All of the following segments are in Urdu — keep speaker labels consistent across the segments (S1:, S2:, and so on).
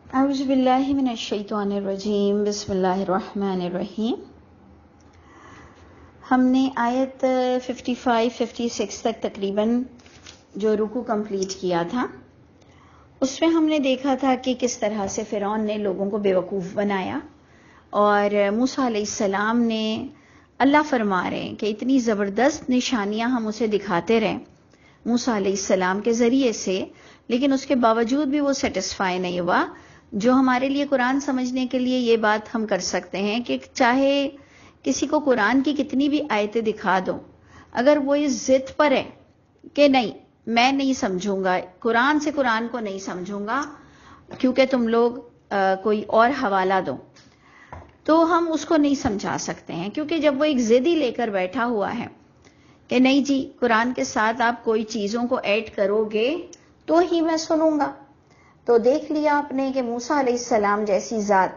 S1: اعوذ باللہ من الشیطان الرجیم، بسم اللہ الرحمن الرحیم۔ ہم نے آیت 55-56 تک تقریباً جو رکوع کمپلیٹ کیا تھا، اس میں ہم نے دیکھا تھا کہ کس طرح سے فرعون نے لوگوں کو بیوقوف بنایا، اور موسیٰ علیہ السلام نے اللہ فرما رہے ہیں کہ اتنی زبردست نشانیاں ہم اسے دکھاتے رہے موسیٰ علیہ السلام کے ذریعے سے، لیکن اس کے باوجود بھی وہ سیٹسفائی نہیں ہوا۔ جو ہمارے لیے قرآن سمجھنے کے لیے یہ بات ہم کر سکتے ہیں کہ چاہے کسی کو قرآن کی کتنی بھی آیتیں دکھا دو، اگر وہ اس ضد پر ہے کہ نہیں میں نہیں سمجھوں گا، قرآن سے قرآن کو نہیں سمجھوں گا کیونکہ تم لوگ کوئی اور حوالہ دو، تو ہم اس کو نہیں سمجھا سکتے ہیں، کیونکہ جب وہ ایک ضد ہی لے کر بیٹھا ہوا ہے کہ نہیں جی قرآن کے ساتھ آپ کوئی چیزوں کو ایڈ کرو گے تو ہی میں سنوں گا۔ تو دیکھ لیا آپ نے کہ موسیٰ علیہ السلام جیسی ذات،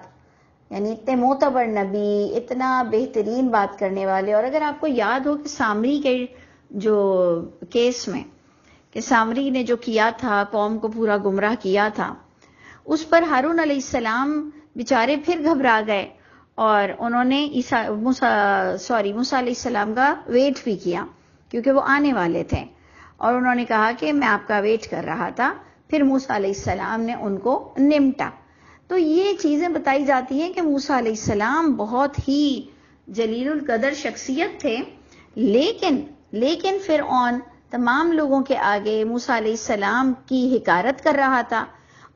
S1: یعنی اتنے معتبر نبی، اتنا بہترین بات کرنے والے، اور اگر آپ کو یاد ہو کہ سامری کے جو کیس میں کہ سامری نے جو کیا تھا، قوم کو پورا گمراہ کیا تھا، اس پر ہارون علیہ السلام بیچارے پھر گھبرا گئے، اور انہوں نے موسیٰ علیہ السلام کا ویٹ بھی کیا کیونکہ وہ آنے والے تھے، اور انہوں نے کہا کہ میں آپ کا ویٹ کر رہا تھا، پھر موسیٰ علیہ السلام نے ان کو نمٹا۔ تو یہ چیزیں بتائی جاتی ہیں کہ موسیٰ علیہ السلام بہت ہی جلیل القدر شخصیت تھے، لیکن فرعون تمام لوگوں کے آگے موسیٰ علیہ السلام کی حقارت کر رہا تھا،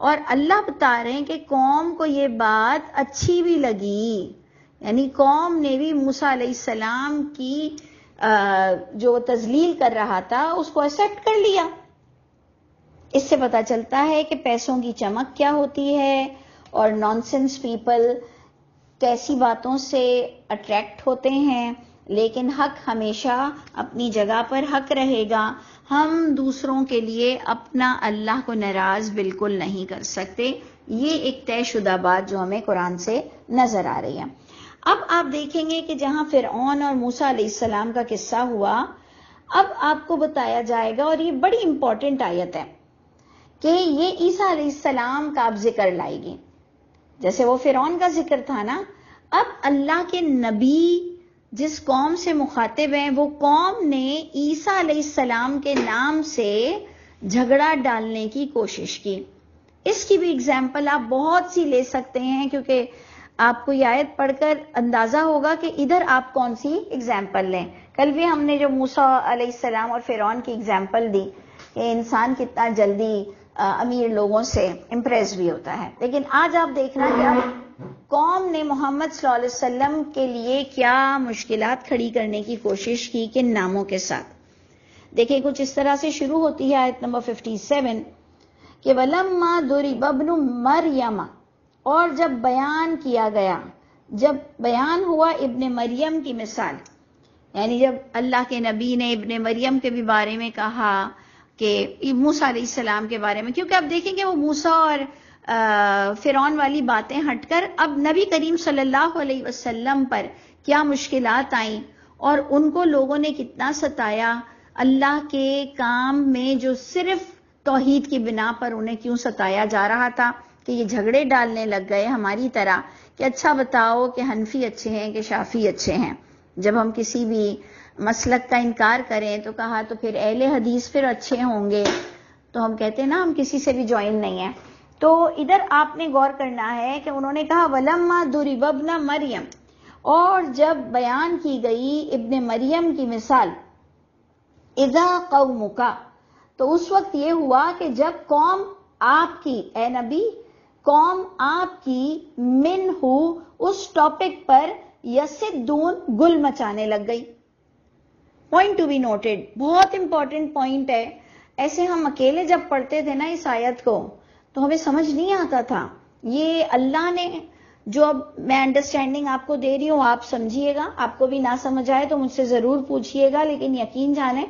S1: اور اللہ بتا رہے ہیں کہ قوم کو یہ بات اچھی بھی لگی، یعنی قوم نے بھی موسیٰ علیہ السلام کی جو تذلیل کر رہا تھا اس کو ایکسپٹ کر لیا۔ اس سے پتہ چلتا ہے کہ پیسوں کی چمک کیا ہوتی ہے، اور نانسنس پیپل کیسی باتوں سے اٹریکٹ ہوتے ہیں، لیکن حق ہمیشہ اپنی جگہ پر حق رہے گا۔ ہم دوسروں کے لیے اپنا اللہ کو ناراض بالکل نہیں کر سکتے، یہ ایک طے شدہ بات جو ہمیں قرآن سے نظر آ رہی ہے۔ اب آپ دیکھیں گے کہ جہاں فرعون اور موسیٰ علیہ السلام کا قصہ ہوا، اب آپ کو بتایا جائے گا، اور یہ بڑی امپورٹنٹ آیت ہے کہ یہ عیسیٰ علیہ السلام کا اب ذکر لائے گی۔ جیسے وہ فرعون کا ذکر تھا نا، اب اللہ کے نبی جس قوم سے مخاطب ہیں، وہ قوم نے عیسیٰ علیہ السلام کے نام سے جھگڑا ڈالنے کی کوشش کی۔ اس کی بھی اگزامپل آپ بہت سی لے سکتے ہیں، کیونکہ آپ کو یہ آیت پڑھ کر اندازہ ہوگا کہ ادھر آپ کون سی اگزامپل لیں۔ کل بھی ہم نے جو موسیٰ علیہ السلام اور فرعون کی اگزامپل دی کہ انسان کتنا جلدی امیر لوگوں سے امپریس بھی ہوتا ہے، لیکن آج آپ دیکھنا کہ اب قوم نے محمد صلی اللہ علیہ وسلم کے لیے کیا مشکلات کھڑی کرنے کی کوشش کی، کن ناموں کے ساتھ۔ دیکھیں کچھ اس طرح سے شروع ہوتی ہے آیت نمبر 57 کہ وَلَمَّا ضُرِبَ ابْنُ مَرْیَمَ، اور جب بیان کیا گیا، جب بیان ہوا ابن مریم کی مثال، یعنی جب اللہ کے نبی نے ابن مریم کے بھی بارے میں کہا کہ موسیٰ علیہ السلام کے بارے میں، کیونکہ اب دیکھیں کہ وہ موسیٰ اور فرعون والی باتیں ہٹ کر اب نبی کریم صلی اللہ علیہ وسلم پر کیا مشکلات آئیں، اور ان کو لوگوں نے کتنا ستایا، اللہ کے کام میں جو صرف توحید کی بنا پر انہیں کیوں ستایا جا رہا تھا، کہ یہ جھگڑے ڈالنے لگ گئے ہماری طرح کہ اچھا بتاؤ کہ حنفی اچھے ہیں کہ شافی اچھے ہیں۔ جب ہم کسی بھی مسلک کا انکار کریں تو کہا تو پھر اہل حدیث پھر اچھے ہوں گے، تو ہم کہتے ہیں نا ہم کسی سے بھی جوائن نہیں ہیں۔ تو ادھر آپ نے غور کرنا ہے کہ انہوں نے کہا وَلَمَّا ضُرِبَ ابْنَ مریم، اور جب بیان کی گئی ابن مریم کی مثال، اِذَا قَوْمُكَ، تو اس وقت یہ ہوا کہ جب قوم آپ کی، اے نبی، قوم آپ کی منہو، اس ٹاپک پر یصدون، گل مچانے لگ گئی۔ پوائنٹ ٹو بی نوٹڈ، بہت امپورٹنٹ پوائنٹ ہے۔ ایسے ہم اکیلے جب پڑھتے تھے نا اس آیت کو تو ہمیں سمجھ نہیں آتا تھا، یہ اللہ نے جو اب میں انڈرسٹینڈنگ آپ کو دے رہی ہوں آپ سمجھیے گا، آپ کو بھی نہ سمجھ آئے تو مجھ سے ضرور پوچھیے گا، لیکن یقین جانیں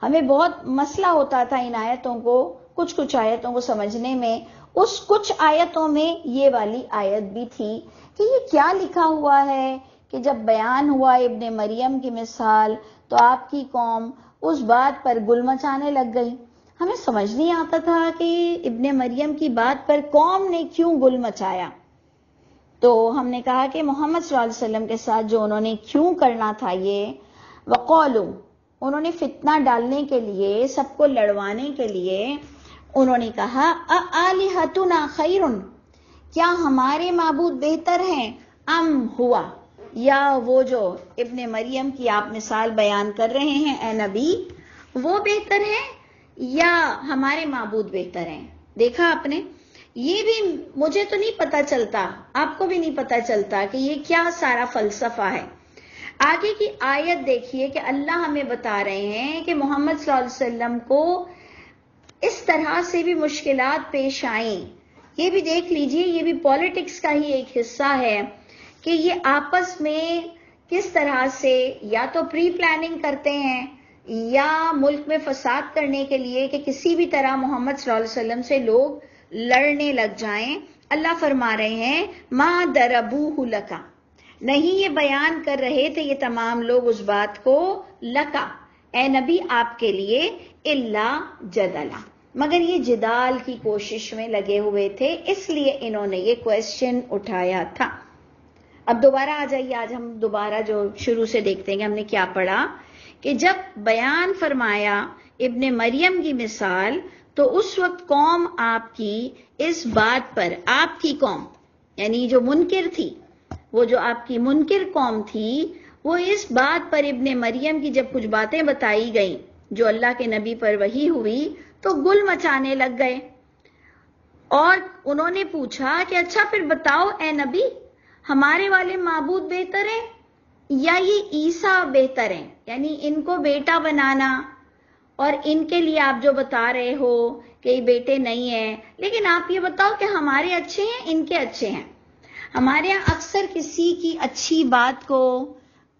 S1: ہمیں بہت مسئلہ ہوتا تھا ان آیتوں کو، کچھ آیتوں کو سمجھنے میں۔ اس کچھ آیتوں میں یہ والی آیت بھی تھی کہ یہ کیا لکھا ہوا ہے کہ جب بیان ہوا ابن مریم کی مثال تو آپ کی قوم اس بات پر گل مچانے لگ گئی۔ ہمیں سمجھ نہیں آتا تھا کہ ابن مریم کی بات پر قوم نے کیوں گل مچایا. تو ہم نے کہا کہ محمد صلی اللہ علیہ وسلم کے ساتھ جو انہوں نے کیوں کرنا تھا یہ وقولو، انہوں نے فتنہ ڈالنے کے لیے، سب کو لڑوانے کے لیے انہوں نے کہا آلہتنا خیر، کیا ہمارے معبود بہتر ہیں، ام ہوا، یا وہ جو ابن مریم کی آپ مثال بیان کر رہے ہیں اے نبی وہ بہتر ہے یا ہمارے معبود بہتر ہیں. دیکھا آپ نے، یہ بھی مجھے تو نہیں پتا چلتا، آپ کو بھی نہیں پتا چلتا کہ یہ کیا سارا فلسفہ ہے. آگے کی آیت دیکھیے کہ اللہ ہمیں بتا رہے ہیں کہ محمد صلی اللہ علیہ وسلم کو اس طرح سے بھی مشکلات پیش آئیں. یہ بھی دیکھ لیجئے، یہ بھی پالیٹکس کا ہی ایک حصہ ہے کہ یہ آپس میں کس طرح سے یا تو پری پلاننگ کرتے ہیں یا ملک میں فساد کرنے کے لیے کہ کسی بھی طرح محمد صلی اللہ علیہ وسلم سے لوگ لڑنے لگ جائیں. اللہ فرما رہے ہیں ما دربوہ لکا، نہیں یہ بیان کر رہے تھے یہ تمام لوگ اس بات کو لکا، اے نبی آپ کے لیے، الا جدلا، مگر یہ جدال کی کوشش میں لگے ہوئے تھے، اس لیے انہوں نے یہ کویسچن اٹھایا تھا. اب دوبارہ آ جائیے، آج ہم دوبارہ جو شروع سے دیکھتے ہیں کہ ہم نے کیا پڑھا کہ جب بیان فرمایا ابن مریم کی مثال تو اس وقت قوم آپ کی اس بات پر، آپ کی قوم یعنی جو منکر تھی، وہ جو آپ کی منکر قوم تھی، وہ اس بات پر ابن مریم کی جب کچھ باتیں بتائی گئیں جو اللہ کے نبی پر وحی ہوئی تو گل مچانے لگ گئے. اور انہوں نے پوچھا کہ اچھا پھر بتاؤ اے نبی، ہمارے والے معبود بہتر ہیں یا یہ عیسیٰ بہتر ہیں، یعنی ان کو بیٹا بنانا، اور ان کے لیے آپ جو بتا رہے ہو کہ یہ بیٹے نہیں ہیں، لیکن آپ یہ بتاؤ کہ ہمارے اچھے ہیں ان کے اچھے ہیں. ہمارے یہاں اکثر کسی کی اچھی بات کو،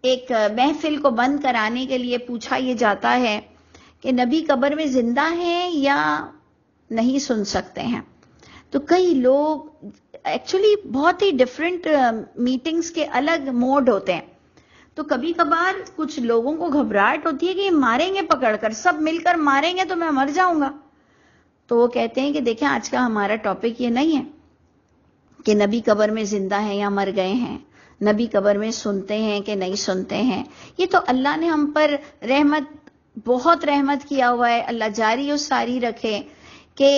S1: ایک محفل کو بند کرانے کے لیے پوچھا یہ جاتا ہے کہ نبی قبر میں زندہ ہیں یا نہیں سن سکتے ہیں. تو کئی لوگ ایکچولی بہت ہی ڈفرینٹ میٹنگز کے الگ موڈ ہوتے ہیں. تو کبھی کبھار کچھ لوگوں کو گھبراہٹ ہوتی ہے کہ یہ ماریں گے پکڑ کر، سب مل کر ماریں گے تو میں مر جاؤں گا. تو وہ کہتے ہیں کہ دیکھیں آج کا ہمارا ٹاپک یہ نہیں ہے کہ نبی قبر میں زندہ ہیں یا مر گئے ہیں، نبی قبر میں سنتے ہیں کہ نہیں سنتے ہیں. یہ تو اللہ نے ہم پر بہت رحمت کیا ہوا ہے، اللہ جاری اور ساری رکھے کہ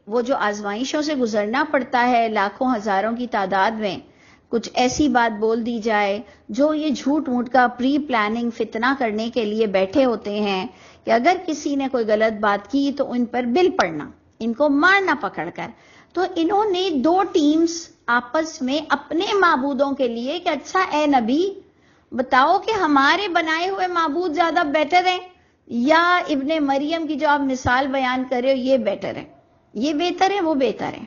S1: وہ جو آزمائشوں سے گزرنا پڑتا ہے لاکھوں ہزاروں کی تعداد میں، کچھ ایسی بات بول دی جائے جو یہ جھوٹ موٹ کا پری پلاننگ فتنہ کرنے کے لیے بیٹھے ہوتے ہیں کہ اگر کسی نے کوئی غلط بات کی تو ان پر بل پڑنا، ان کو مارنا پکڑ کر. تو انہوں نے دو ٹیمز آپس میں اپنے معبودوں کے لیے کہ اچھا اے نبی بتاؤ کہ ہمارے بنائے ہوئے معبود زیادہ بیٹر ہیں یا ابن مریم کی جو آپ مثال بیان کر رہے ہو یہ بیٹر ہے، یہ بہتر ہے وہ بہتر ہے.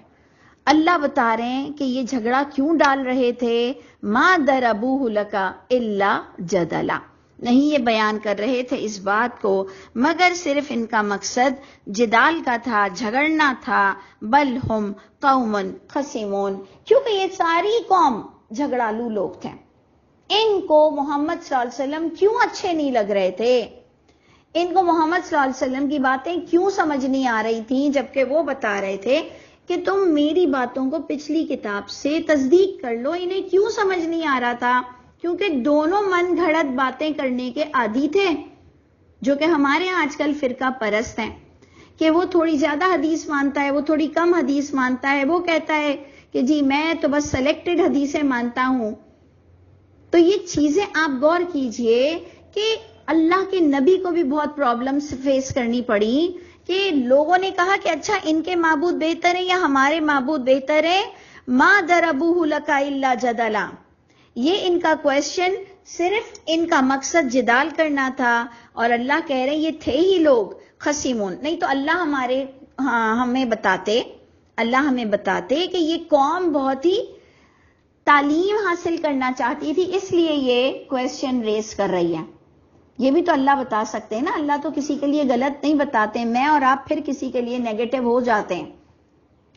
S1: اللہ بتا رہے ہیں کہ یہ جھگڑا کیوں ڈال رہے تھے، ما دربوہ لکا الا جدلا، نہیں یہ بیان کر رہے تھے اس بات کو مگر صرف ان کا مقصد جدال کا تھا، جھگڑنا تھا. بل ہم قوم خصمون، کیونکہ یہ ساری قوم جھگڑالو لوگ تھے. ان کو محمد صلی اللہ علیہ وسلم کیوں اچھے نہیں لگ رہے تھے، ان کو محمد صلی اللہ علیہ وسلم کی باتیں کیوں سمجھ نہیں آ رہی تھیں، جبکہ وہ بتا رہے تھے کہ تم میری باتوں کو پچھلی کتاب سے تصدیق کر لو. انہیں کیوں سمجھ نہیں آ رہا تھا؟ کیونکہ دونوں من گھڑت باتیں کرنے کے عادی تھے، جو کہ ہمارے ہاں آج کل فرقہ پرست ہیں کہ وہ تھوڑی زیادہ حدیث مانتا ہے، وہ تھوڑی کم حدیث مانتا ہے، وہ کہتا ہے کہ جی میں تو بس سلیکٹڈ حدیثیں مانتا ہوں. تو یہ چیزیں آپ غور کیجئے کہ اللہ کے نبی کو بھی بہت پرابلمز فیس کرنی پڑی کہ لوگوں نے کہا کہ اچھا ان کے معبود بہتر ہیں یا ہمارے معبود بہتر ہیں. ما دربوہ لکا الا جدلا، یہ ان کا کویسچن صرف ان کا مقصد جدال کرنا تھا. اور اللہ کہہ رہے ہیں یہ تھے ہی لوگ خصیمون، نہیں تو اللہ ہمیں بتاتے کہ یہ قوم بہت ہی تعلیم حاصل کرنا چاہتی تھی، اس لیے یہ کویسچن ریز کر رہی ہے. یہ بھی تو اللہ بتا سکتے ہیں نا، اللہ تو کسی کے لیے غلط نہیں بتاتے. میں اور آپ پھر کسی کے لیے نیگیٹو ہو جاتے ہیں،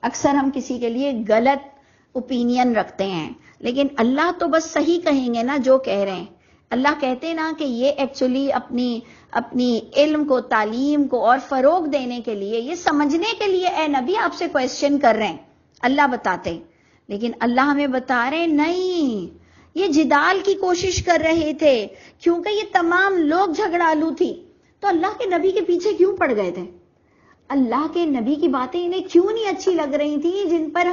S1: اکثر ہم کسی کے لیے غلط اوپینین رکھتے ہیں، لیکن اللہ تو بس صحیح کہیں گے نا جو کہہ رہے ہیں. اللہ کہتے نا کہ یہ ایکچولی اپنی علم کو، تعلیم کو اور فروغ دینے کے لیے، یہ سمجھنے کے لیے اے نبی آپ سے کویسچن کر رہے ہیں، اللہ بتاتے، لیکن اللہ ہمیں بتا رہے ہیں نہیں، یہ جدال کی کوشش کر رہے تھے، کیونکہ یہ تمام لوگ جھگڑالو تھی، تو اللہ کے نبی کے پیچھے کیوں پڑ گئے تھے؟ اللہ کے نبی کی باتیں انہیں کیوں نہیں اچھی لگ رہی تھی، جن پر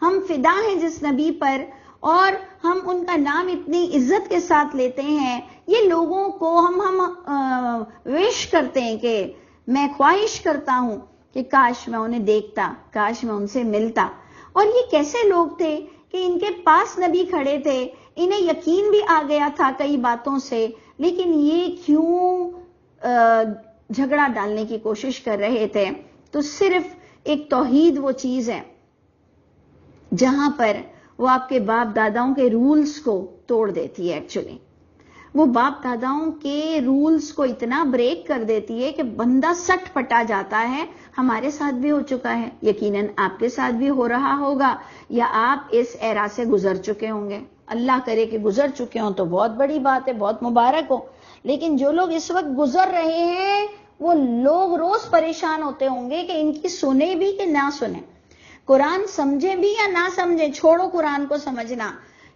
S1: ہم فدا ہیں جس نبی پر، اور ہم ان کا نام اتنی عزت کے ساتھ لیتے ہیں، یہ لوگوں کو ہم وش کرتے ہیں کہ میں خواہش کرتا ہوں کہ کاش میں انہیں دیکھتا، کاش میں ان سے ملتا۔ اور یہ کیسے لوگ تھے کہ ان کے پاس نبی کھڑے تھے، انہیں یقین بھی آ گیا تھا کئی باتوں سے، لیکن یہ کیوں جھگڑا ڈالنے کی کوشش کر رہے تھے؟ تو صرف ایک توحید وہ چیز ہے جہاں پر وہ آپ کے باپ داداؤں کے رولز کو توڑ دیتی ہے، ایکچولی وہ باپ داداؤں کے رولز کو اتنا بریک کر دیتی ہے کہ بندہ سٹ پٹا جاتا ہے۔ ہمارے ساتھ بھی ہو چکا ہے، یقیناً آپ کے ساتھ بھی ہو رہا ہوگا، یا آپ اس ایرا سے گزر چکے ہوں گے، اللہ کرے کہ گزر چکے ہوں تو بہت بڑی بات ہے، بہت مبارک ہو، لیکن جو لوگ اس وقت گزر رہے ہیں وہ لوگ روز پریشان ہوتے ہوں گے کہ ان کی سنیں بھی کہ نہ سنیں، قرآن سمجھیں بھی یا نہ سمجھیں، چھوڑو قرآن کو سمجھنا،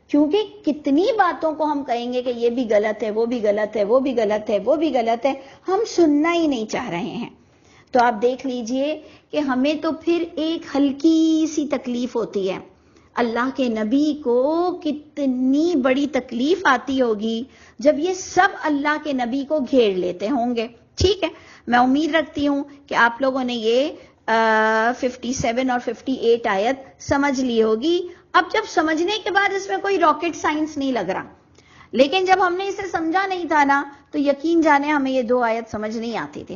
S1: کیونکہ کتنی باتوں کو ہم کہیں گے کہ یہ بھی غلط ہے، وہ بھی غلط ہے، وہ بھی غلط ہے، وہ بھی غلط ہے، ہم سننا ہی نہیں چاہ رہے ہیں۔ تو آپ دیکھ لیجئے کہ ہمیں تو پھر ایک ہلکی سی تکلیف ہوتی ہے، اللہ کے نبی کو کتنی بڑی تکلیف آتی ہوگی جب یہ سب اللہ کے نبی کو گھیر لیتے ہوں گے۔ ٹھیک ہے، میں امید رکھتی ہوں کہ آپ لوگوں نے یہ 57 اور 58 آیت سمجھ لی ہوگی۔ اب جب سمجھنے کے بعد اس میں کوئی راکٹ سائنس نہیں لگ رہا، لیکن جب ہم نے اسے سمجھا نہیں تھا نا تو یقین جانے ہمیں یہ 2 آیت سمجھ نہیں آتی تھی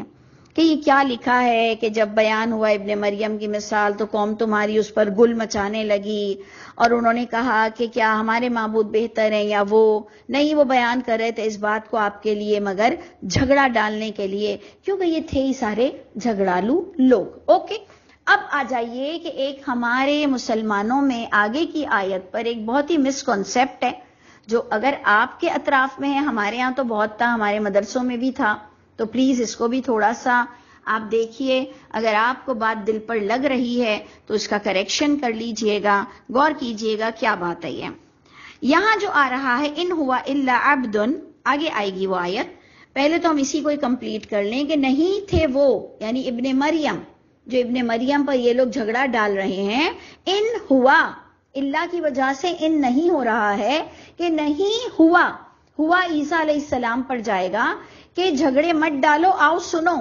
S1: کہ یہ کیا لکھا ہے، کہ جب بیان ہوا ابن مریم کی مثال تو قوم تمہاری اس پر گل مچانے لگی، اور انہوں نے کہا کہ کیا ہمارے معبود بہتر ہیں یا وہ نہیں، وہ بیان کر رہے تھے اس بات کو آپ کے لیے مگر جھگڑا ڈالنے کے لیے، کیونکہ یہ تھے ہی سارے جھگڑالو لوگ۔ اوکے، اب آ جائیے کہ ایک ہمارے مسلمانوں میں آگے کی آیت پر ایک بہت ہی مسکنسیپٹ ہے، جو اگر آپ کے اطراف میں ہے، ہمارے ہاں تو بہت تھا، ہمارے مدرسوں میں بھی تھا، تو پلیز اس کو بھی تھوڑا سا آپ دیکھیے، اگر آپ کو بات دل پر لگ رہی ہے تو اس کا کریکشن کر لیجئے گا، غور کیجئے گا کیا بات ہے یہ۔ یہاں جو آ رہا ہے ان ہوا الا عبد، آگے آئے گی وہ آیت، پہلے تو ہم اسی کو کمپلیٹ کر لیں کہ نہیں تھے وہ، یعنی ابن مریم، جو ابن مریم پر یہ لوگ جھگڑا ڈال رہے ہیں، ان ہوا، اللہ کی وجہ سے ان نہیں ہو رہا ہے کہ نہیں ہوا عیسیٰ علیہ السلام پر جائے گا کہ جھگڑے مت ڈالو، آؤ سنو،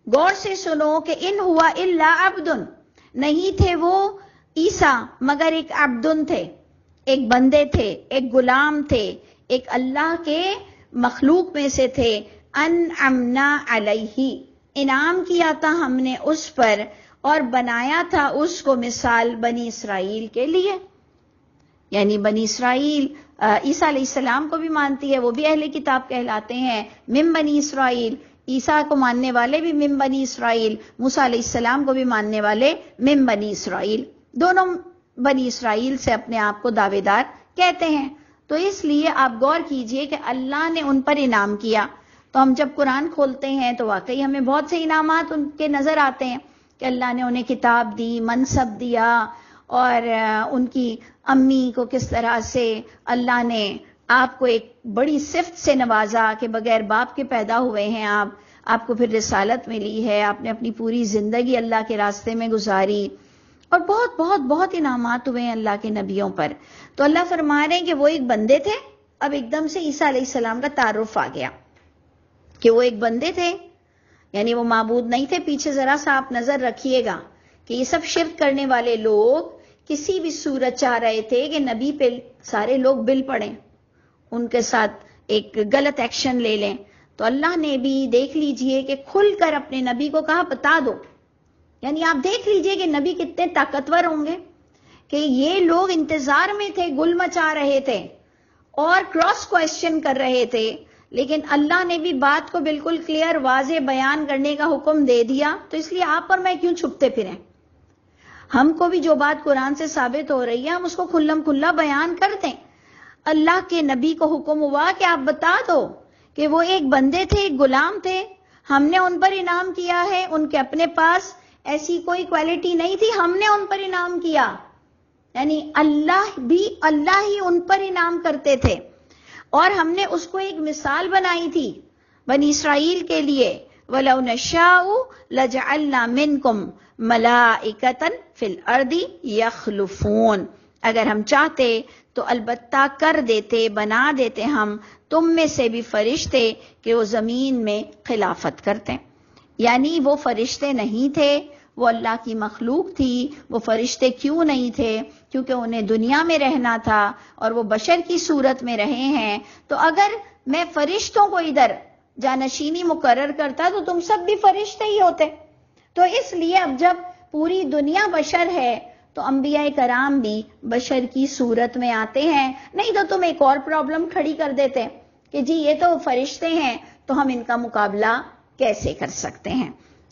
S1: غور سے سنو کہ ان ہوا الا عبد، نہیں تھے وہ عیسیٰ مگر ایک عبدن تھے، ایک بندے تھے، ایک غلام تھے، ایک اللہ کے مخلوق میں سے تھے، انعمنا علیہ، انعام کیا تھا ہم نے اس پر، اور بنایا تھا اس کو مثال بنی اسرائیل کے لیے، یعنی بنی اسرائیل عیسیٰ علیہ السلام کو بھی مانتی ہے، وہ بھی اہل کتاب کہلاتے ہیں، من بنی اسرائیل، عیسیٰ کو ماننے والے بھی من بنی اسرائیل، موسیٰ علیہ السلام کو بھی ماننے والے من بنی اسرائیل، دونوں بنی اسرائیل سے اپنے آپ کو دعوے دار کہتے ہیں۔ تو اس لیے آپ غور کیجئے کہ اللہ نے ان پر انعام کیا، تو ہم جب قرآن کھولتے ہیں تو واقعی ہمیں بہت سے انعامات ان کے نظر آتے ہیں کہ اللہ نے انہیں کتاب دی، منصب دیا، اور ان کی امی کو کس طرح سے اللہ نے آپ کو ایک بڑی صفت سے نوازا کہ بغیر باپ کے پیدا ہوئے ہیں آپ کو پھر رسالت ملی ہے، آپ نے اپنی پوری زندگی اللہ کے راستے میں گزاری، اور بہت بہت بہت انعامات ہوئے ہیں اللہ کے نبیوں پر۔ تو اللہ فرما رہے ہیں کہ وہ ایک بندے تھے، اب ایک دم سے عیسیٰ علیہ السلام کا تعارف آ گیا کہ وہ ایک بندے تھے، یعنی وہ معبود نہیں تھے۔ پیچھے ذرا سا آپ نظر رکھیے گا کہ یہ سب شرک کرنے والے لوگ کسی بھی صورت چاہ رہے تھے کہ نبی پہ سارے لوگ بل پڑیں، ان کے ساتھ ایک غلط ایکشن لے لیں، تو اللہ نے بھی دیکھ لیجئے کہ کھل کر اپنے نبی کو کہا بتا دو، یعنی آپ دیکھ لیجئے کہ نبی کتنے طاقتور ہوں گے کہ یہ لوگ انتظار میں تھے، گل مچا رہے تھے اور کراس کویسچن کر رہے تھے، لیکن اللہ نے بھی بات کو بالکل کلیئر واضح بیان کرنے کا حکم دے دیا، تو اس لیے آپ اور میں کیوں چھپتے پھریں؟ ہم کو بھی جو بات قرآن سے ثابت ہو رہی ہے ہم اس کو کھلم کھلا بیان کر دیں۔ اللہ کے نبی کو حکم ہوا کہ آپ بتا دو کہ وہ ایک بندے تھے، ایک غلام تھے، ہم نے ان پر انعام کیا ہے، ان کے اپنے پاس ایسی کوئی کوالٹی نہیں تھی، ہم نے ان پر انعام کیا. یعنی اللہ ہی ان پر انعام کرتے تھے، اور ہم نے اس کو ایک مثال بنائی تھی بنی اسرائیل کے لیے. وَلَوْ نَشَاءُ لَجَعَلْنَا مِنْكُمْ مَلَائِكَةً فِي الْأَرْضِ يَخْلُفُونَ، اگر ہم چاہتے تو البتہ کر دیتے، بنا دیتے ہم تم میں سے بھی فرشتے کہ وہ زمین میں خلافت کرتے. یعنی وہ فرشتے نہیں تھے، وہ اللہ کی مخلوق تھی. وہ فرشتے کیوں نہیں تھے؟ کیونکہ انہیں دنیا میں رہنا تھا اور وہ بشر کی صورت میں رہے ہیں. تو اگر میں فرشتوں کو ادھر جانشینی مقرر کرتا تو تم سب بھی فرشتے ہی ہوتے. تو اس لیے اب جب پوری دنیا بشر ہے تو انبیاء کرام بھی بشر کی صورت میں آتے ہیں. نہیں تو تم ایک اور پرابلم کھڑی کر دیتے کہ جی یہ تو فرشتے ہیں تو ہم ان کا مقابلہ کیسے کر سکتے ہیں،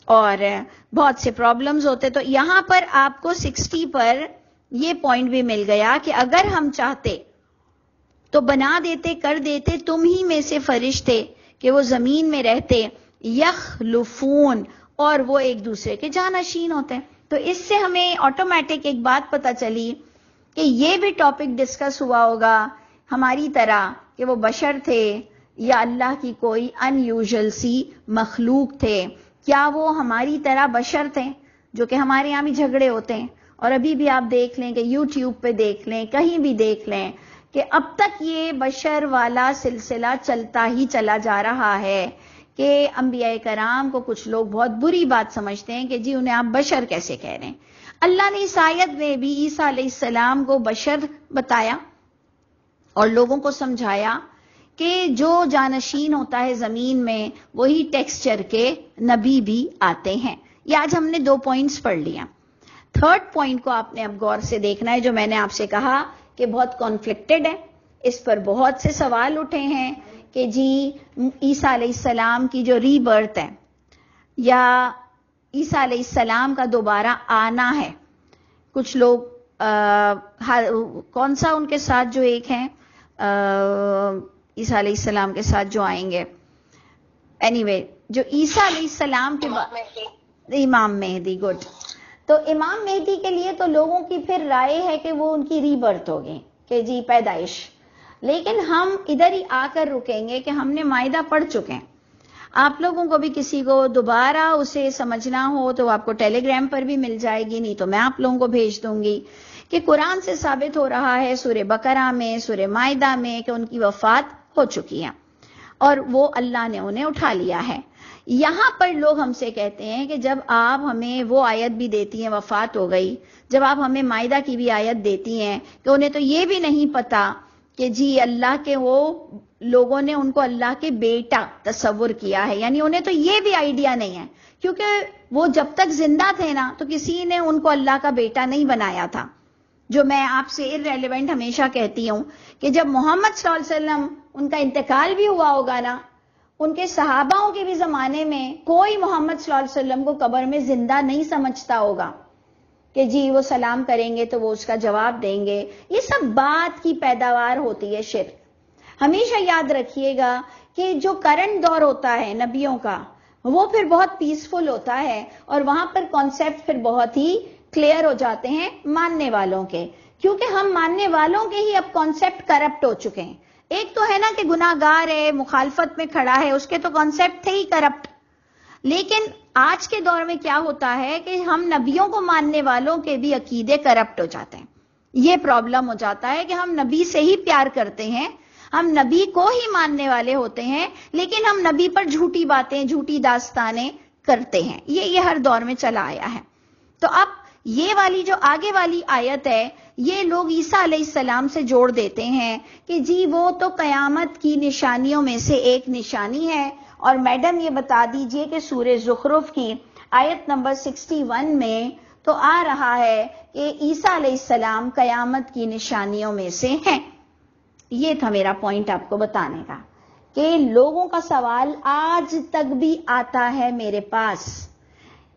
S1: اور بہت سے پرابلمز ہوتے. تو یہاں پر آپ کو 60 پر یہ پوائنٹ بھی مل گیا کہ اگر ہم چاہتے تو بنا دیتے، کر دیتے تم ہی میں سے فرشتے کہ وہ زمین میں رہتے، یخلفون، اور وہ ایک دوسرے کے جانشین ہوتے ہیں. تو اس سے ہمیں آٹومیٹک ایک بات پتہ چلی کہ یہ بھی ٹاپک ڈسکس ہوا ہوگا ہماری طرح کہ وہ بشر تھے یا اللہ کی کوئی ان یوزل سی مخلوق تھے. کیا وہ ہماری طرح بشر تھے؟ جو کہ ہمارے یہاں بھی جھگڑے ہوتے ہیں، اور ابھی بھی آپ دیکھ لیں کہ یوٹیوب پہ دیکھ لیں، کہیں بھی دیکھ لیں کہ اب تک یہ بشر والا سلسلہ چلتا ہی چلا جا رہا ہے کہ انبیاء کرام کو کچھ لوگ بہت بری بات سمجھتے ہیں کہ جی انہیں آپ بشر کیسے کہہ رہے ہیں. اللہ نے اس آیت میں بھی عیسیٰ علیہ السلام کو بشر بتایا اور لوگوں کو سمجھایا کہ جو جانشین ہوتا ہے زمین میں وہی ٹیکسچر کے نبی بھی آتے ہیں. یہ آج ہم نے 2 پوائنٹس پڑھ لیا. 3rd پوائنٹ کو آپ نے اب غور سے دیکھنا ہے، جو میں نے آپ سے کہا کہ بہت کانفلکٹڈ ہے. اس پر بہت سے سوال اٹھے ہیں کہ جی عیسیٰ علیہ السلام کی جو ری برتھ ہے یا عیسیٰ علیہ السلام کا دوبارہ آنا ہے. کچھ لوگ کون سا ان کے ساتھ جو ایک ہیں عیسیٰ علیہ السلام کے ساتھ جو آئیں گے، اینی جو عیسیٰ علیہ السلام کے بعد امام مہدی. گڈ. تو امام مہدی کے لیے تو لوگوں کی پھر رائے ہے کہ وہ ان کی ری برتھ ہوگی کہ جی پیدائش. لیکن ہم ادھر ہی آ کر رکیں گے کہ ہم نے مائدہ پڑھ چکے ہیں. آپ لوگوں کو بھی کسی کو دوبارہ اسے سمجھنا ہو تو آپ کو ٹیلی گرام پر بھی مل جائے گی، نہیں تو میں آپ لوگوں کو بھیج دوں گی کہ قرآن سے ثابت ہو رہا ہے سورہ بقرہ میں، سورہ مائدہ میں کہ ان کی وفات ہو چکی ہے اور وہ اللہ نے انہیں اٹھا لیا ہے. یہاں پر لوگ ہم سے کہتے ہیں کہ جب آپ ہمیں وہ آیت بھی دیتی ہیں وفات ہو گئی، جب آپ ہمیں مائدہ کی بھی آیت دیتی ہیں کہ انہیں تو یہ بھی نہیں پتا کہ جی اللہ کے وہ لوگوں نے ان کو اللہ کے بیٹا تصور کیا ہے. یعنی انہیں تو یہ بھی آئیڈیا نہیں ہے، کیونکہ وہ جب تک زندہ تھے نا تو کسی نے ان کو اللہ کا بیٹا نہیں بنایا تھا. جو میں آپ سے irrelevant ہمیشہ کہتی ہوں کہ جب محمد صلی اللہ علیہ وسلم ان کا انتقال بھی ہوا ہوگا نا، ان کے صحاباؤں کے بھی زمانے میں کوئی محمد صلی اللہ علیہ وسلم کو قبر میں زندہ نہیں سمجھتا ہوگا کہ جی وہ سلام کریں گے تو وہ اس کا جواب دیں گے. یہ سب بات کی پیداوار ہوتی ہے شرک. ہمیشہ یاد رکھیے گا کہ جو کرنٹ دور ہوتا ہے نبیوں کا وہ پھر بہت پیسفل ہوتا ہے، اور وہاں پر کانسیپٹ پھر بہت ہی کلیئر ہو جاتے ہیں ماننے والوں کے، کیونکہ ہم ماننے والوں کے ہی اب کانسیپٹ کرپٹ ہو چکے ہیں. ایک تو ہے نا کہ گناہگار ہے، مخالفت میں کھڑا ہے، اس کے تو کانسیپٹ تھے ہی کرپٹ. لیکن آج کے دور میں کیا ہوتا ہے کہ ہم نبیوں کو ماننے والوں کے بھی عقیدے کرپٹ ہو جاتے ہیں. یہ پرابلم ہو جاتا ہے کہ ہم نبی سے ہی پیار کرتے ہیں، ہم نبی کو ہی ماننے والے ہوتے ہیں، لیکن ہم نبی پر جھوٹی باتیں، جھوٹی داستانیں کرتے ہیں. یہ ہر دور میں چلا آیا ہے. تو اب یہ والی جو آگے والی آیت ہے یہ لوگ عیسیٰ علیہ السلام سے جوڑ دیتے ہیں کہ جی وہ تو قیامت کی نشانیوں میں سے ایک نشانی ہے. اور میڈم یہ بتا دیجئے کہ سورہ زخرف کی آیت نمبر 61 میں تو آ رہا ہے کہ عیسیٰ علیہ السلام قیامت کی نشانیوں میں سے ہیں. یہ تھا میرا پوائنٹ آپ کو بتانے کا کہ لوگوں کا سوال آج تک بھی آتا ہے میرے پاس.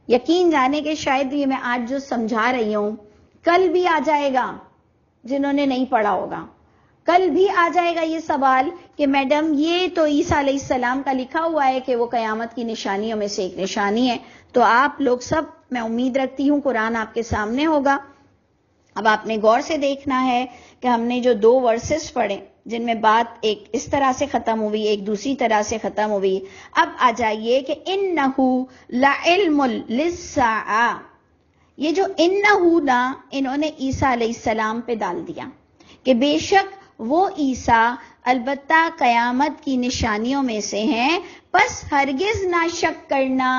S1: یقین جانے کہ شاید یہ میں آج جو سمجھا رہی ہوں کل بھی آ جائے گا جنہوں نے نہیں پڑھا ہوگا. کل بھی آ جائے گا یہ سوال کہ میڈم یہ تو عیسیٰ علیہ السلام کا لکھا ہوا ہے کہ وہ قیامت کی نشانیوں میں سے ایک نشانی ہے. تو آپ لوگ سب، میں امید رکھتی ہوں قرآن آپ کے سامنے ہوگا. اب آپ نے غور سے دیکھنا ہے کہ ہم نے جو 2 ورسز پڑھے جن میں بات ایک اس طرح سے ختم ہوئی، ایک دوسری طرح سے ختم ہوئی. اب آ جائیے کہ انہو لعلم للساعہ. یہ جو انہو نا انہوں نے عیسیٰ علیہ السلام پہ ڈال دیا کہ بے شک وہ عیسیٰ البتہ قیامت کی نشانیوں میں سے ہیں، پس ہرگز نہ شک کرنا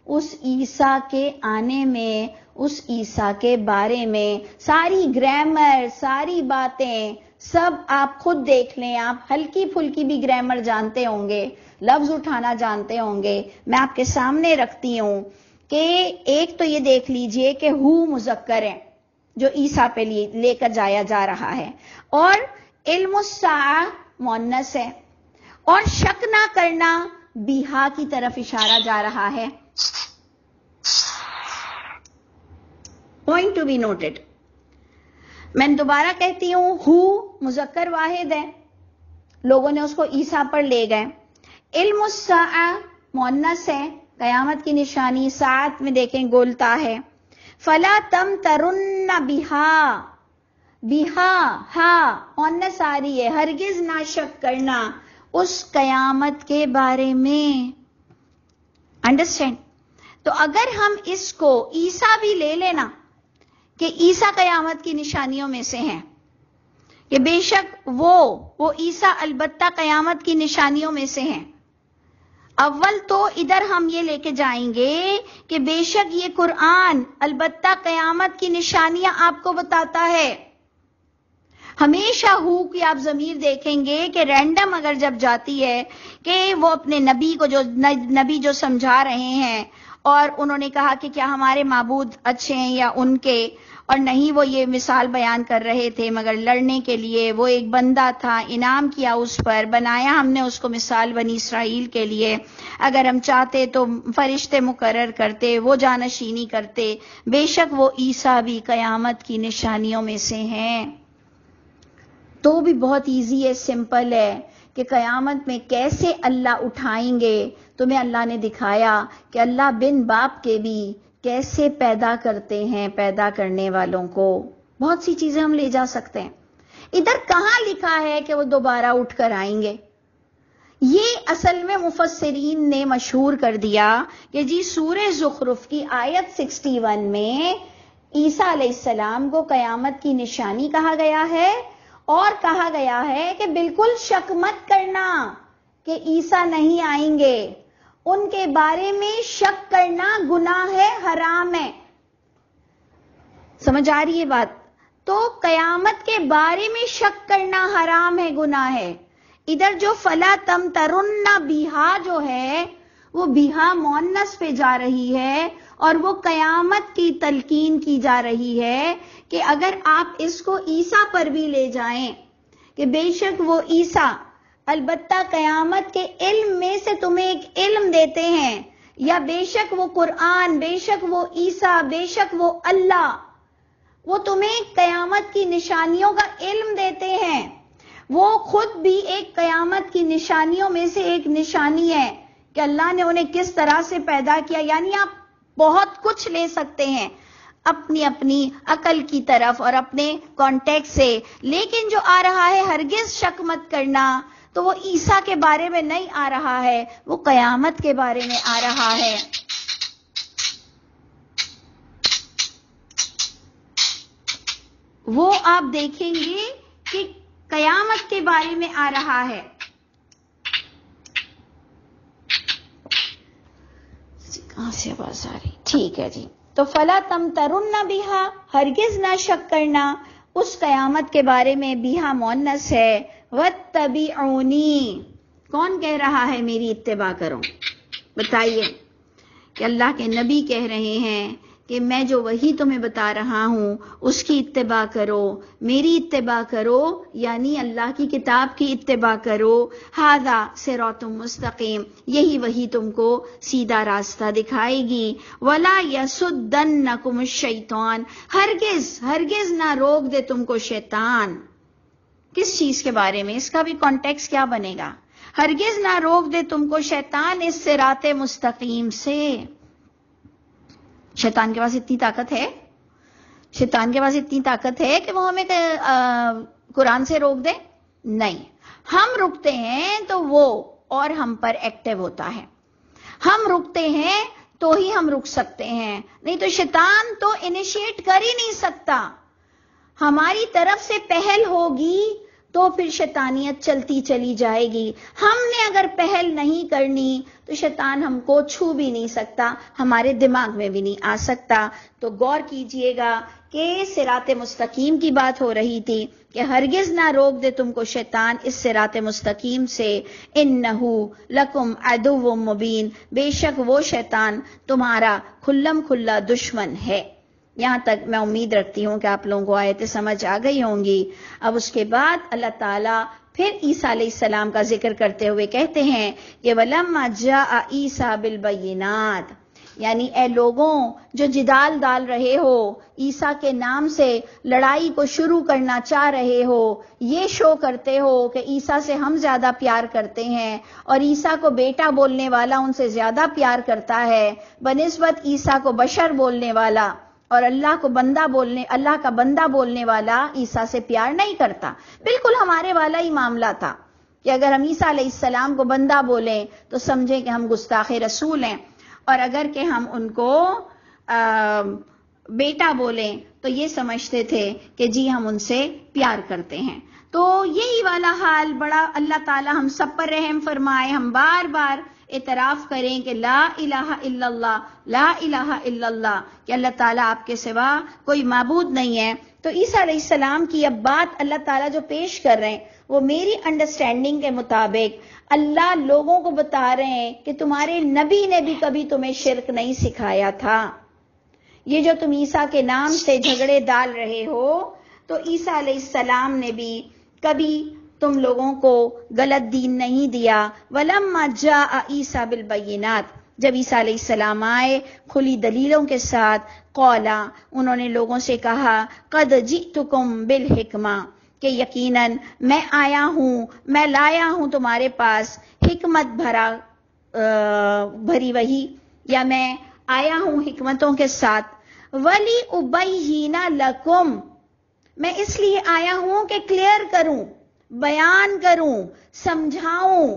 S1: اس عیسیٰ کے آنے میں، اس عیسیٰ کے بارے میں. ساری گرامر، ساری باتیں سب آپ خود دیکھ لیں. آپ ہلکی پھلکی بھی گرامر جانتے ہوں گے، لفظ اٹھانا جانتے ہوں گے. میں آپ کے سامنے رکھتی ہوں کہ ایک تو یہ دیکھ لیجئے کہ ہو مذکر ہے جو عیسیٰ پہ لے کر جایا جا رہا ہے، اور علم الساعہ مؤنث ہے، اور شک نہ کرنا بیہا کی طرف اشارہ جا رہا ہے. Point to be noted. میں دوبارہ کہتی ہوں، ہو مذکر واحد ہے، لوگوں نے اس کو عیسیٰ پر لے گئے. علم الساعہ مؤنث ہے، قیامت کی نشانی ساعت میں دیکھیں گولتا ہے. فلا تمترن بہا، بہا ہا مؤنث آ رہی ہے، ہرگز نہ شک کرنا اس قیامت کے بارے میں. انڈرسٹینڈ؟ تو اگر ہم اس کو عیسیٰ بھی لے لینا کہ عیسیٰ قیامت کی نشانیوں میں سے ہیں، کہ بے شک وہ عیسیٰ البتہ قیامت کی نشانیوں میں سے ہیں. اول تو ادھر ہم یہ لے کے جائیں گے کہ بے شک یہ قرآن البتہ قیامت کی نشانیاں آپ کو بتاتا ہے. ہمیشہ ہو کہ آپ ضمیر دیکھیں گے کہ رینڈم اگر جب جاتی ہے کہ وہ اپنے نبی جو سمجھا رہے ہیں اور انہوں نے کہا کہ کیا ہمارے معبود اچھے ہیں یا ان کے، اور نہیں وہ یہ مثال بیان کر رہے تھے مگر لڑنے کے لیے. وہ ایک بندہ تھا، انعام کیا اس پر، بنایا ہم نے اس کو مثال بنی اسرائیل کے لیے. اگر ہم چاہتے تو فرشتے مقرر کرتے، وہ جانشینی کرتے. بے شک وہ عیسیٰ بھی قیامت کی نشانیوں میں سے ہیں. تو بھی بہت ایزی ہے، سمپل ہے کہ قیامت میں کیسے اللہ اٹھائیں گے. تمہیں اللہ نے دکھایا کہ اللہ بن باپ کے بھی کیسے پیدا کرتے ہیں، پیدا کرنے والوں کو. بہت سی چیزیں ہم لے جا سکتے ہیں. ادھر کہاں لکھا ہے کہ وہ دوبارہ اٹھ کر آئیں گے؟ یہ اصل میں مفسرین نے مشہور کر دیا کہ جی سورہ زخرف کی آیت 61 میں عیسیٰ علیہ السلام کو قیامت کی نشانی کہا گیا ہے، اور کہا گیا ہے کہ بالکل شک مت کرنا کہ عیسیٰ نہیں آئیں گے. ان کے بارے میں شک کرنا گناہ ہے، حرام ہے. سمجھ آ رہی ہے بات؟ تو قیامت کے بارے میں شک کرنا حرام ہے، گناہ ہے. ادھر جو فلا تمترن بہا جو ہے وہ بہا مؤنث پہ جا رہی ہے، اور وہ قیامت کی تلقین کی جا رہی ہے کہ اگر آپ اس کو عیسیٰ پر بھی لے جائیں کہ بے شک وہ عیسیٰ البتہ قیامت کے علم میں سے تمہیں ایک علم دیتے ہیں، یا بے شک وہ قرآن، بے شک وہ عیسیٰ، بے شک وہ اللہ، وہ تمہیں قیامت کی نشانیوں کا علم دیتے ہیں. وہ خود بھی ایک قیامت کی نشانیوں میں سے ایک نشانی ہے کہ اللہ نے انہیں کس طرح سے پیدا کیا. یعنی آپ بہت کچھ لے سکتے ہیں اپنی اپنی عقل کی طرف اور اپنے کانٹیکٹ سے، لیکن جو آ رہا ہے ہرگز شک مت کرنا، تو وہ عیسیٰ کے بارے میں نہیں آ رہا ہے، وہ قیامت کے بارے میں آ رہا ہے. وہ آپ دیکھیں گے کہ قیامت کے بارے میں آ رہا ہے. کہاں سے آواز آ رہی؟ ٹھیک ہے جی. تو فلا تمترن بہا، ہرگز نہ شک کرنا اس قیامت کے بارے میں. بہا مؤنث ہے. واتبعونی، کون کہہ رہا ہے میری اتباع کرو؟ بتائیے. کہ اللہ کے نبی کہہ رہے ہیں کہ میں جو وہی تمہیں بتا رہا ہوں اس کی اتباع کرو، میری اتباع کرو، یعنی اللہ کی کتاب کی اتباع کرو. ھذا صراط مستقیم، یہی وہی تم کو سیدھا راستہ دکھائے گی. ولا یصدنکم الشیطان، ہرگز ہرگز نہ روک دے تم کو شیطان. کس چیز کے بارے میں؟ اس کا بھی کانٹیکس کیا بنے گا؟ ہرگز نہ روک دے تم کو شیطان اس صراط مستقیم سے. شیطان کے پاس اتنی طاقت ہے؟ شیطان کے پاس اتنی طاقت ہے کہ وہ ہمیں قرآن سے روک دے؟ نہیں. ہم رکتے ہیں تو وہ اور ہم پر ایکٹیو ہوتا ہے. ہم رکتے ہیں تو ہی ہم رک سکتے ہیں، نہیں تو شیطان تو انیشیٹ کر ہی نہیں سکتا. ہماری طرف سے پہل ہوگی تو پھر شیطانیت چلتی چلی جائے گی. ہم نے اگر پہل نہیں کرنی تو شیطان ہم کو چھو بھی نہیں سکتا، ہمارے دماغ میں بھی نہیں آ سکتا. تو غور کیجئے گا کہ صراط مستقیم کی بات ہو رہی تھی کہ ہرگز نہ روک دے تم کو شیطان اس صراط مستقیم سے. انہو لکم عدو مبین، بے شک وہ شیطان تمہارا کھلم کھلا دشمن ہے. یہاں تک میں امید رکھتی ہوں کہ آپ لوگوں کو آیتیں سمجھ آ گئی ہوں گی. اب اس کے بعد اللہ تعالیٰ پھر عیسیٰ علیہ السلام کا ذکر کرتے ہوئے کہتے ہیں کہ وَلَمَّا جَاءَ عِیسَىٰ بِالْبَيِّنَاتِ، یعنی اے لوگوں جو جدال ڈال رہے ہو، عیسیٰ کے نام سے لڑائی کو شروع کرنا چاہ رہے ہو، یہ شو کرتے ہو کہ عیسیٰ سے ہم زیادہ پیار کرتے ہیں اور عیسیٰ کو بیٹا بولنے والا ان سے زیادہ پیار کرتا ہے بنسبت عیسیٰ کو بشر بولنے والا، اور اللہ کا بندہ بولنے والا عیسیٰ سے پیار نہیں کرتا. بالکل ہمارے والا ہی معاملہ تھا کہ اگر ہم عیسیٰ علیہ السلام کو بندہ بولیں تو سمجھیں کہ ہم گستاخ رسول ہیں، اور اگر کہ ہم ان کو بیٹا بولیں تو یہ سمجھتے تھے کہ جی ہم ان سے پیار کرتے ہیں. تو یہی والا حال بڑا اللہ تعالی ہم سب پر رحم فرمائے. ہم بار بار اعتراف کریں کہ لا الہ الا اللہ، لا الہ الا اللہ، کہ اللہ تعالیٰ آپ کے سوا کوئی معبود نہیں ہے. تو عیسیٰ علیہ السلام کی اب بات اللہ تعالیٰ جو پیش کر رہے ہیں وہ میری انڈرسٹینڈنگ کے مطابق اللہ لوگوں کو بتا رہے ہیں کہ تمہارے نبی نے بھی کبھی تمہیں شرک نہیں سکھایا تھا. یہ جو تم عیسیٰ کے نام سے جھگڑے ڈال رہے ہو تو عیسیٰ علیہ السلام نے بھی کبھی تم لوگوں کو غلط دین نہیں دیا. وَلَمَّا جَاءَ عِیسَىٰ بِالْبَيِّنَاتِ، جب عیسیٰ علیہ السلام آئے کھلی دلیلوں کے ساتھ، قولا، انہوں نے لوگوں سے کہا، قَدْ جِئْتُكُمْ بِالْحِکْمَةِ، کہ یقیناً میں آیا ہوں، میں لایا ہوں تمہارے پاس حکمت بھری وہی، یا میں آیا ہوں حکمتوں کے ساتھ. وَلِأُبَيِّنَ لَكُمْ، میں اس لیے آیا ہوں کہ کلیئر کروں، بیان کروں، سمجھاؤں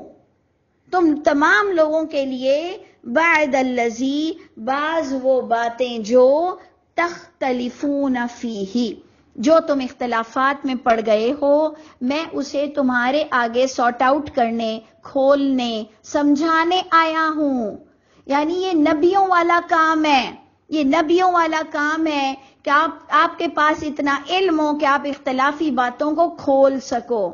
S1: تم تمام لوگوں کے لیے بعد الذی، بعض وہ باتیں جو تختلفون فیہ، جو تم اختلافات میں پڑ گئے ہو، میں اسے تمہارے آگے سارٹ آؤٹ کرنے، کھولنے، سمجھانے آیا ہوں. یعنی یہ نبیوں والا کام ہے، یہ نبیوں والا کام ہے کہ آپ کے پاس اتنا علم ہو کہ آپ اختلافی باتوں کو کھول سکو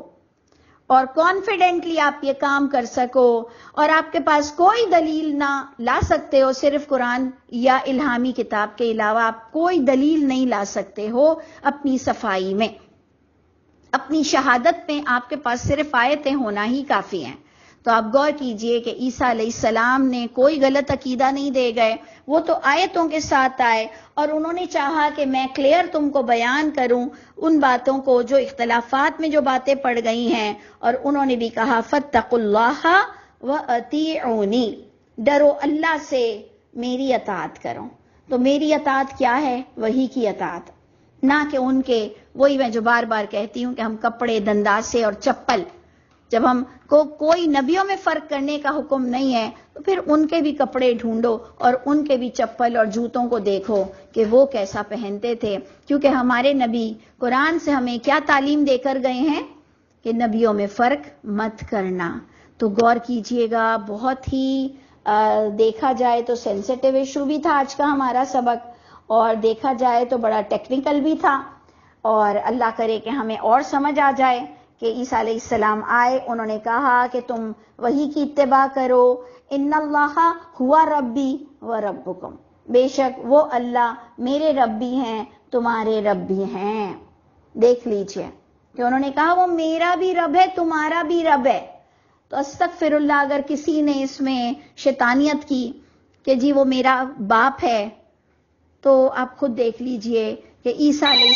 S1: اور کانفیڈنٹلی آپ یہ کام کر سکو، اور آپ کے پاس کوئی دلیل نہ لا سکتے ہو، صرف قرآن یا الہامی کتاب کے علاوہ آپ کوئی دلیل نہیں لا سکتے ہو اپنی صفائی میں، اپنی شہادت میں آپ کے پاس صرف آیتیں ہونا ہی کافی ہیں. تو آپ غور کیجئے کہ عیسیٰ علیہ السلام نے کوئی غلط عقیدہ نہیں دے گئے، وہ تو آیتوں کے ساتھ آئے اور انہوں نے چاہا کہ میں کلیئر تم کو بیان کروں ان باتوں کو جو اختلافات میں جو باتیں پڑ گئی ہیں. اور انہوں نے بھی کہا فاتقوا اللہ وَأَطِیعُونِی، ڈرو اللہ سے، میری اطاعت کرو. تو میری اطاعت کیا ہے؟ وحی کی اطاعت، نہ کہ ان کے، وہی میں جو بار بار کہتی ہوں کہ ہم کپڑے، دنداسے اور چپل، جب ہم کو کوئی نبیوں میں فرق کرنے کا حکم نہیں ہے تو پھر ان کے بھی کپڑے ڈھونڈو اور ان کے بھی چپل اور جوتوں کو دیکھو کہ وہ کیسا پہنتے تھے. کیونکہ ہمارے نبی قرآن سے ہمیں کیا تعلیم دے کر گئے ہیں کہ نبیوں میں فرق مت کرنا. تو غور کیجئے گا، بہت ہی دیکھا جائے تو سینسیٹیو ایشو بھی تھا آج کا ہمارا سبق، اور دیکھا جائے تو بڑا ٹیکنیکل بھی تھا، اور اللہ کرے کہ ہمیں اور سمجھ آ جائے کہ عیسیٰ علیہ السلام آئے، انہوں نے کہا کہ تم وحی کی اتباع کرو. ان اللہ ہوا ربی و ربکم، بے شک وہ اللہ میرے رب بھی ہیں، تمہارے رب بھی ہیں. دیکھ لیجئے کہ انہوں نے کہا وہ میرا بھی رب ہے، تمہارا بھی رب ہے. تو استغفر اللہ، اگر کسی نے اس میں شیطانیت کی کہ جی وہ میرا باپ ہے، تو آپ خود دیکھ لیجئے کہ عیسیٰ علیہ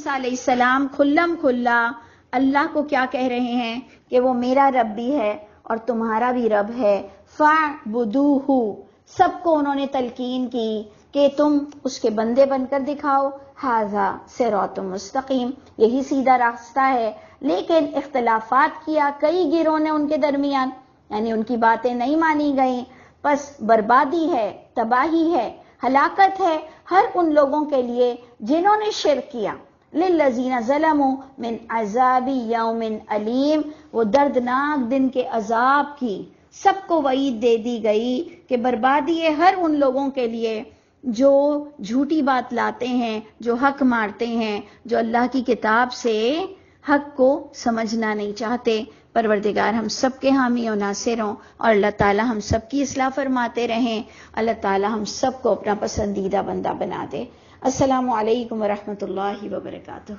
S1: موسیٰ علیہ السلام کھلم کھلا اللہ کو کیا کہہ رہے ہیں کہ وہ میرا رب بھی ہے اور تمہارا بھی رب ہے، فاعبدوہ، سب کو انہوں نے تلقین کی کہ تم اس کے بندے بن کر دکھاؤ، ھذا صراط مستقیم، یہی سیدھا راستہ ہے۔ لیکن اختلافات کیا کئی گروہوں نے ان کے درمیان، یعنی ان کی باتیں نہیں مانی گئیں، پس بربادی ہے، تباہی ہے، ہلاکت ہے ہر ان لوگوں کے لیے جنہوں نے شرک کیا۔ للذین ظلموا من عذاب یوم علیم، وہ دردناک دن کے عذاب کی سب کو وعید دے دی گئی کہ بربادی ہے ہر ان لوگوں کے لیے جو جھوٹی بات لاتے ہیں، جو حق مارتے ہیں، جو اللہ کی کتاب سے حق کو سمجھنا نہیں چاہتے۔ پروردگار ہم سب کے حامی و ناصر ہوں اور اللہ تعالی ہم سب کی اصلاح فرماتے رہیں، اللہ تعالی ہم سب کو اپنا پسندیدہ بندہ بنا دے۔ السلام علیکم ورحمۃ اللہ وبرکاتہ۔